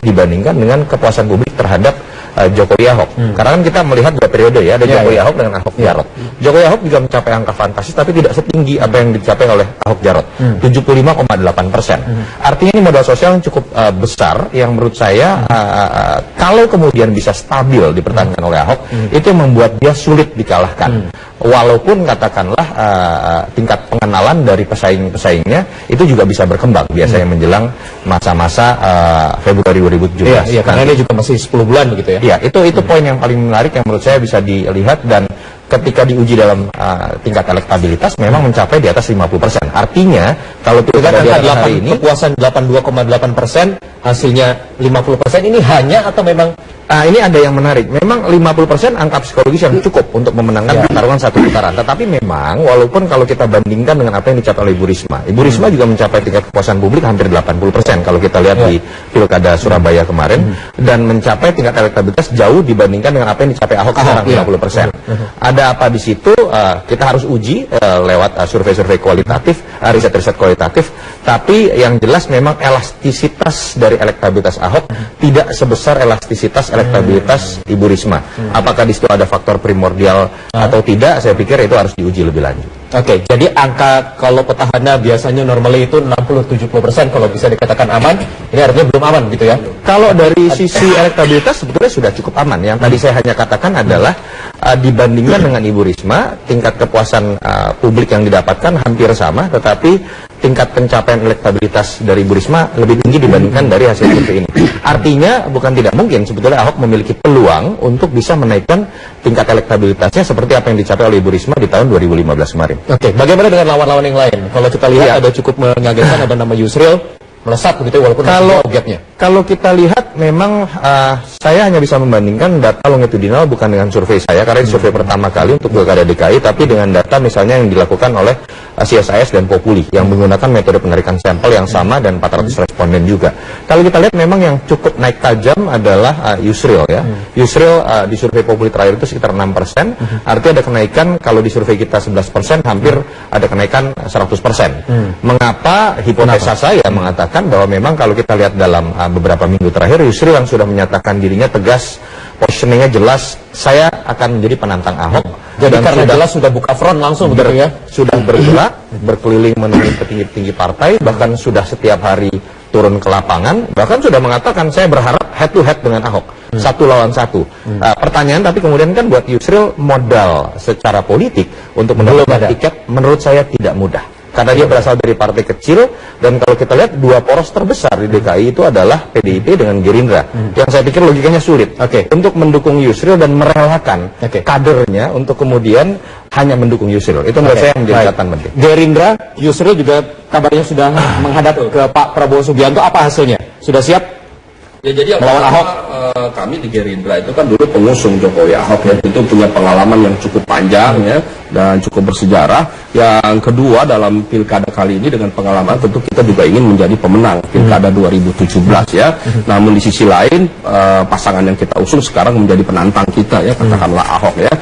dibandingkan dengan kepuasan publik terhadap Jokowi Ahok. Karena kan kita melihat dua periode ya, ada Jokowi Ahok dengan Ahok Jarot. Jokowi Ahok juga mencapai angka fantastis tapi tidak setinggi apa yang dicapai oleh Ahok Jarot, 75,8%. Artinya ini modal sosial yang cukup besar yang menurut saya kalau kemudian bisa stabil dipertahankan oleh Ahok, itu membuat dia sulit dikalahkan. Walaupun katakanlah tingkat pengenalan dari pesaing-pesaingnya itu juga bisa berkembang biasanya menjelang masa-masa Februari 2017. Iya, karena ini juga masih 10 bulan begitu ya. Ya, itu poin yang paling menarik yang menurut saya bisa dilihat, dan ketika diuji dalam tingkat elektabilitas memang mencapai di atas 50%. Artinya kalau kita lihat hari ini kepuasan 82,8%, hasilnya 50%, ini hanya atau memang ini ada yang menarik. Memang 50% angka psikologis yang cukup untuk memenangkan pertarungan satu putaran. Tetapi memang walaupun kalau kita bandingkan dengan apa yang dicapai oleh Ibu Risma juga mencapai tingkat kepuasan publik hampir 80% kalau kita lihat di Pilkada Surabaya kemarin, dan mencapai tingkat elektabilitas jauh dibandingkan dengan apa yang dicapai Ahok sekarang 50%. Ada apa di situ? Kita harus uji lewat survei-survei kualitatif, riset-riset kualitatif. Tapi yang jelas memang elastisitas dari elektabilitas Ahok tidak sebesar elastisitas elektabilitas Ibu Risma. Apakah di situ ada faktor primordial atau tidak? Saya pikir itu harus diuji lebih lanjut. Oke, jadi angka kalau petahana biasanya normally itu 60-70% kalau bisa dikatakan aman, ini artinya belum aman gitu ya? Kalau dari sisi elektabilitas sebetulnya sudah cukup aman. Yang tadi saya hanya katakan adalah dibandingkan dengan Ibu Risma, tingkat kepuasan publik yang didapatkan hampir sama, tetapi tingkat pencapaian elektabilitas dari Ibu Risma lebih tinggi dibandingkan dari hasil survei ini. Artinya bukan tidak mungkin sebetulnya Ahok memiliki peluang untuk bisa menaikkan tingkat elektabilitasnya seperti apa yang dicapai oleh Ibu Risma di tahun 2015 kemarin. Oke, bagaimana dengan lawan-lawan yang lain? Kalau kita lihat ada cukup mengagetkan, ada nama Yusril melesat begitu walaupun kalau kita lihat memang saya hanya bisa membandingkan data longitudinal bukan dengan survei saya, karena ini survei pertama kali untuk Pilkada DKI, tapi dengan data misalnya yang dilakukan oleh CSIS dan Populi yang menggunakan metode penarikan sampel yang sama dan 400 responden juga. Kalau kita lihat memang yang cukup naik tajam adalah Yusril ya. Yusril di survei Populi terakhir itu sekitar 6%, artinya ada kenaikan, kalau di survei kita 11%, hampir ada kenaikan 100%. Mengapa? Hipotesa saya mengatakan bahwa memang kalau kita lihat dalam beberapa minggu terakhir, Yusril yang sudah menyatakan dirinya tegas, positioningnya jelas, saya akan menjadi penantang Ahok. Jadi karena jelas sudah buka front langsung begitu ya? Sudah bergerak, berkeliling menemui petinggi-petinggi partai, bahkan sudah setiap hari turun ke lapangan, bahkan sudah mengatakan saya berharap head to head dengan Ahok, 1 lawan 1. Pertanyaan tapi kemudian kan buat Yusril modal secara politik untuk mendapatkan tiket menurut saya tidak mudah. Karena dia berasal dari partai kecil, dan kalau kita lihat dua poros terbesar di DKI itu adalah PDIP dengan Gerindra. Yang saya pikir logikanya sulit untuk mendukung Yusril dan merelakan kadernya untuk kemudian hanya mendukung Yusril. Itu menurut saya menjadi catatan penting. Gerindra, Yusril juga kabarnya sudah menghadap ke Pak Prabowo Subianto. Apa hasilnya? Sudah siap? Ya, jadi melawan Ahok? Kami di Gerindra itu kan dulu pengusung Jokowi Ahok ya, tentu punya pengalaman yang cukup panjang ya dan cukup bersejarah. Yang kedua, dalam pilkada kali ini dengan pengalaman tentu kita juga ingin menjadi pemenang pilkada 2017 ya. Namun di sisi lain pasangan yang kita usung sekarang menjadi penantang kita ya, katakanlah Ahok ya.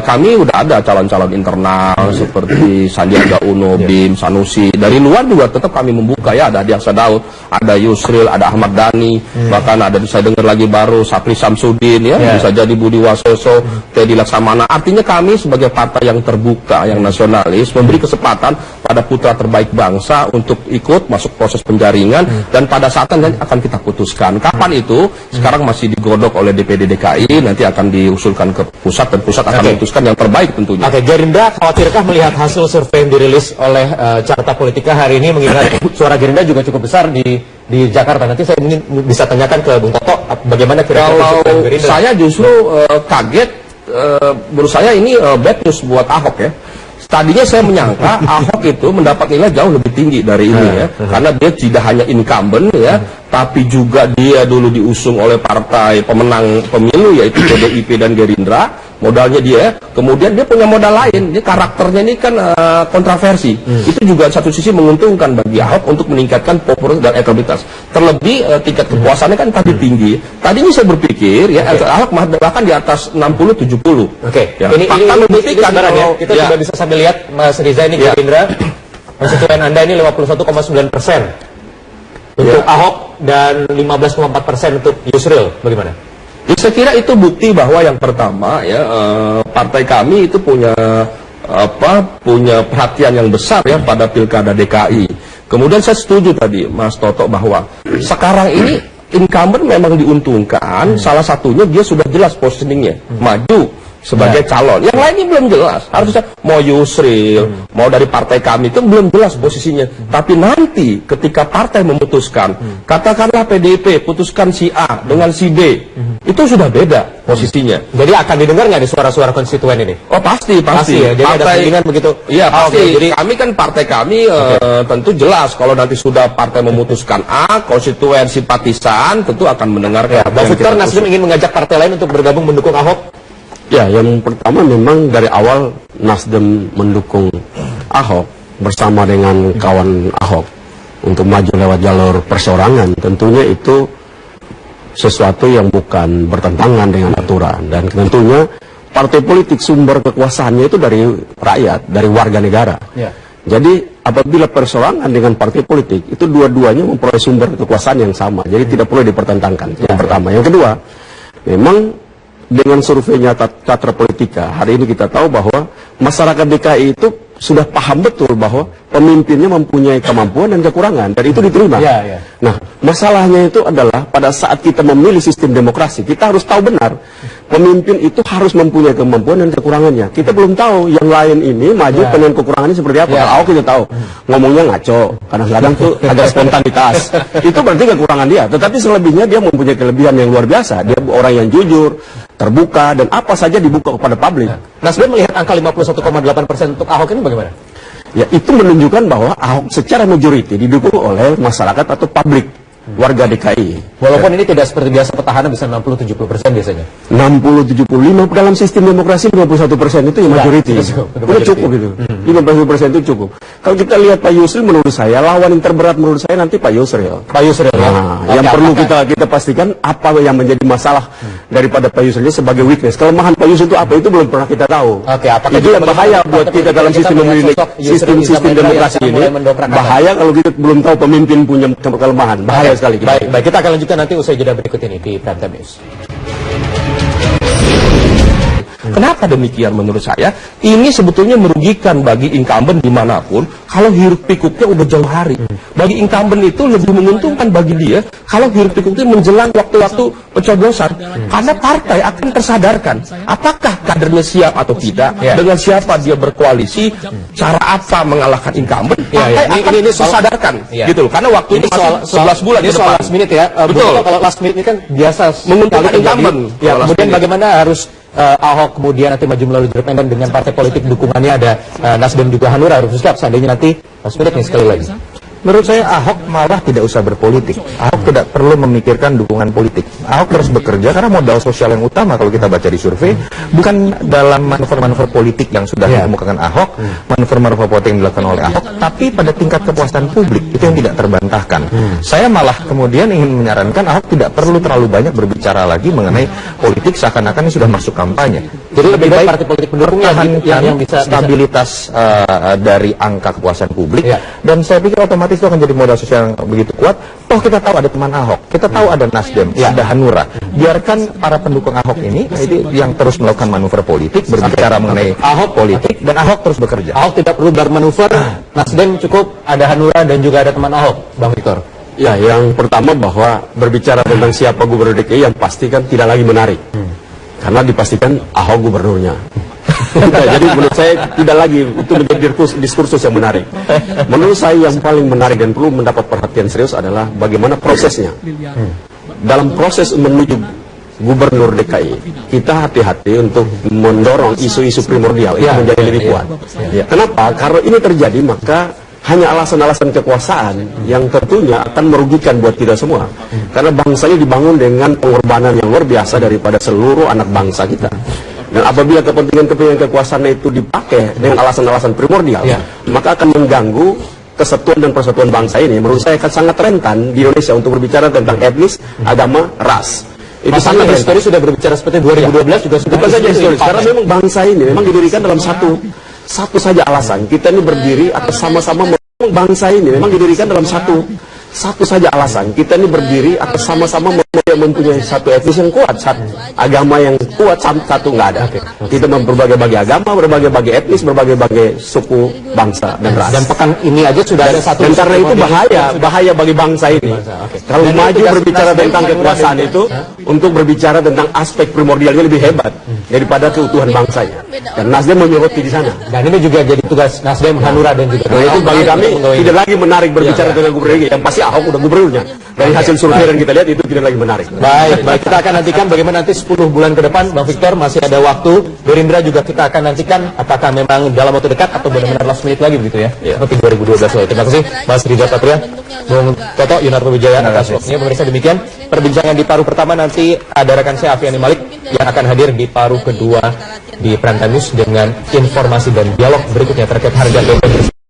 Kami udah ada calon-calon internal seperti Sandiaga Uno, Bim, Sanusi. Dari luar juga tetap kami membuka ya, ada Adiaksa Daud, ada Yusril, ada Ahmad Dhani, bahkan ada bisa dengar lagi baru Sapri Samsudin ya, bisa jadi Budi Waseso, Teddy Laksamana. Artinya kami sebagai partai yang terbuka, yang nasionalis, memberi kesempatan pada putra terbaik bangsa untuk ikut masuk proses penjaringan, dan pada saat nanti akan kita putuskan. Kapan itu? Sekarang masih digodok oleh DPD DKI, nanti akan diusulkan ke pusat, dan pusat akan memutuskan yang terbaik tentunya. Gerindra khawatirkah melihat hasil survei yang dirilis oleh Carta Politika hari ini, mengingat suara Gerindra juga cukup besar di Jakarta? Nanti saya ingin bisa tanyakan ke Bung Toto, bagaimana kira-kira kalau saya justru kaget, menurut saya ini bad news buat Ahok ya. Tadinya saya menyangka Ahok itu mendapat nilai jauh lebih tinggi dari ini ya, karena dia tidak hanya incumbent ya, tapi juga dia dulu diusung oleh partai pemenang pemilu yaitu PDIP dan Gerindra. Modalnya dia, kemudian dia punya modal lain, dia karakternya ini kan kontroversi. Itu juga satu sisi menguntungkan bagi Ahok untuk meningkatkan popularitas dan elektabilitas. Terlebih tingkat kepuasannya kan tadi tinggi. Tadinya saya berpikir ya Ahok bahkan di atas 60-70. Ya. Ini gambaran ya. Kita juga bisa sambil lihat Mas Riza ini Gerindra. Konstituen Anda ini 51,9%. untuk Ahok dan 15,4% untuk Yusril, bagaimana? Ya, saya kira itu bukti bahwa yang pertama ya partai kami itu punya perhatian yang besar ya pada pilkada DKI. Kemudian saya setuju tadi Mas Toto bahwa sekarang ini incumbent memang diuntungkan, salah satunya dia sudah jelas positioningnya, maju sebagai calon. Yang lain ini belum jelas. Harusnya mau Yusril, mau dari partai kami itu belum jelas posisinya. Tapi nanti ketika partai memutuskan, katakanlah PDIP putuskan si A dengan si B, itu sudah beda posisinya. Jadi akan didengar nggak di suara-suara konstituen ini? Oh pasti. Ya. Jadi ada kepentingan begitu. Iya pasti. Jadi Kami kan partai kami tentu jelas kalau nanti sudah partai memutuskan A, konstituen simpatisan tentu akan mendengarkan. Bang Victor, Nasdem ingin mengajak partai lain untuk bergabung mendukung Ahok. Ya, yang pertama memang dari awal Nasdem mendukung Ahok bersama dengan kawan Ahok untuk maju lewat jalur perseorangan. Tentunya itu sesuatu yang bukan bertentangan dengan aturan, dan tentunya partai politik sumber kekuasaannya itu dari rakyat, dari warga negara. Ya. Jadi apabila perseorangan dengan partai politik itu dua-duanya memperoleh sumber kekuasaan yang sama, jadi tidak perlu dipertentangkan. Yang pertama. Yang kedua, memang dengan surveinya Carta Politika, hari ini kita tahu bahwa masyarakat DKI itu sudah paham betul bahwa pemimpinnya mempunyai kemampuan dan kekurangan, dan itu diterima. Nah, masalahnya itu adalah pada saat kita memilih sistem demokrasi, kita harus tahu benar pemimpin itu harus mempunyai kemampuan dan kekurangannya. Kita belum tahu yang lain ini maju dengan kekurangannya seperti apa. Kalau Ahok kita tahu ngomongnya ngaco, kadang-kadang tuh ada spontanitas. Itu berarti kekurangan dia. Tetapi selebihnya dia mempunyai kelebihan yang luar biasa. Dia orang yang jujur, terbuka, dan apa saja dibuka kepada publik. Nasdem melihat angka 51,8% untuk Ahok ini bagaimana? Ya, itu menunjukkan bahwa Ahok secara majority didukung oleh masyarakat atau publik, warga DKI. Walaupun ini tidak seperti biasa petahana bisa 60-70% biasanya. 60-75 dalam sistem demokrasi 51% itu yang majority. Itu cukup gitu. 50% itu cukup. Kalau kita lihat Pak Yusril, menurut saya lawan yang terberat menurut saya nanti Pak Yusril. Pak Yusril ya. Yang perlu kita pastikan apa yang menjadi masalah daripada Pak Yusril sebagai weakness. Kelemahan Pak Yusril itu apa, itu belum pernah kita tahu. Itu yang bahaya buat kita dalam sistem memilih sistem demokrasi ini. Bahaya kalau kita belum tahu pemimpin punya kelemahan. Bahaya sekali. Baik, kita akan lanjutkan nanti usai jeda berikut ini di Prime Time News. Kenapa demikian menurut saya? Ini sebetulnya merugikan bagi incumbent dimanapun kalau hiruk pikuknya udah jauh hari. Bagi incumbent itu lebih menguntungkan bagi dia kalau hiruk pikuknya menjelang waktu-waktu pencoblosan. Karena partai akan tersadarkan apakah kadernya siap atau tidak, dengan siapa dia berkoalisi, cara apa mengalahkan incumbent. Partai akan tersadarkan gitu loh. Karena waktu ini soal 11 bulan ini soal last minute ya. Betul. Kalau last minute ini kan biasa menguntungkan incumbent. Kemudian bagaimana harus Ahok kemudian nanti maju melalui jalur independen dengan partai politik dukungannya ada Nasdem juga Hanura harus siap seandainya nanti last minute nih sekali lagi. Menurut saya Ahok malah tidak usah berpolitik. Ahok tidak perlu memikirkan dukungan politik. Ahok terus bekerja karena modal sosial yang utama kalau kita baca di survei bukan dalam manuver-manuver politik yang sudah dikemukakan Ahok, manuver-manuver politik yang dilakukan oleh Ahok, tapi pada tingkat kepuasan publik itu yang tidak terbantahkan. Saya malah kemudian ingin menyarankan Ahok tidak perlu terlalu banyak berbicara lagi mengenai politik seakan-akan ini sudah masuk kampanye. Jadi lebih baik partai politik pendukung yang bisa stabilitas dari angka kepuasan publik, dan saya pikir otomatis itu akan jadi modal sosial yang begitu kuat. Toh kita tahu ada teman Ahok, kita tahu ada Nasdem, ada Hanura. Biarkan para pendukung Ahok ini yang terus melakukan manuver politik, berbicara mengenai Ahok politik, dan Ahok terus bekerja. Ahok tidak perlu bermanuver, Nasdem cukup ada Hanura dan juga ada teman Ahok, Bang Victor. Ya, yang pertama bahwa berbicara tentang siapa gubernur DKI yang pasti kan tidak lagi menarik. Karena dipastikan Ahok gubernurnya. Jadi menurut saya tidak lagi itu menjadi diskursus yang menarik. Menurut saya yang paling menarik dan perlu mendapat perhatian serius adalah bagaimana prosesnya. Dalam proses menuju gubernur DKI, kita hati-hati untuk mendorong isu-isu primordial itu menjadi lebih kuat. Kenapa? Karena ini terjadi maka hanya alasan-alasan kekuasaan yang tentunya akan merugikan buat kita semua. Karena bangsa ini dibangun dengan pengorbanan yang luar biasa daripada seluruh anak bangsa kita. Dan apabila kepentingan kekuasaan itu dipakai dengan alasan-alasan primordial, maka akan mengganggu kesatuan dan persatuan bangsa ini. Menurut saya akan sangat rentan di Indonesia untuk berbicara tentang etnis, agama, ras. Itu sangat historis sudah berbicara seperti 2012 juga sudah. Bukan saja historis, karena memang bangsa ini memang didirikan dalam satu saja alasan. Kita ini berdiri atas sama-sama bangsa ini memang didirikan dalam satu satu saja alasan, kita ini berdiri atas sama-sama mempunyai satu etnis yang kuat, satu agama yang kuat, satu nggak ada. Kita berbagai-bagai agama, berbagai-bagai etnis, berbagai-bagai suku, bangsa dan ras. Dan pekan ini aja sudah ada satu. Dan karena itu bahaya bagi bangsa ini. Kalau Dan maju tugas berbicara Nasdem tentang Hanura kekuasaan dan- itu, untuk berbicara tentang aspek primordialnya lebih hebat daripada keutuhan bangsanya. Dan Nasdem menyoroti di sana. Dan ini juga jadi tugas Nasdem, Hanura dan juga. Nah itu bagi kami tidak lagi menarik berbicara tentang gubernur DKI. Yang pasti Ahok udah gubernurnya. Dari hasil survei yang kita lihat itu tidak lagi menarik. Baik, kita akan nantikan bagaimana nanti 10 bulan ke depan, Bang Victor, masih ada waktu. Gerindra juga kita akan nantikan apakah memang dalam waktu dekat atau benar-benar last minute lagi begitu ya, seperti 2012 lalu. Terima kasih Mas Rizal Patria, Bung Toto, Yunarto Wijaya atas waktunya. Pemirsa, demikian perbincangan di paruh pertama. Nanti ada rekan saya Afiani Malik yang akan hadir di paruh kedua di Prime Time News dengan informasi dan dialog berikutnya terkait harga BBM.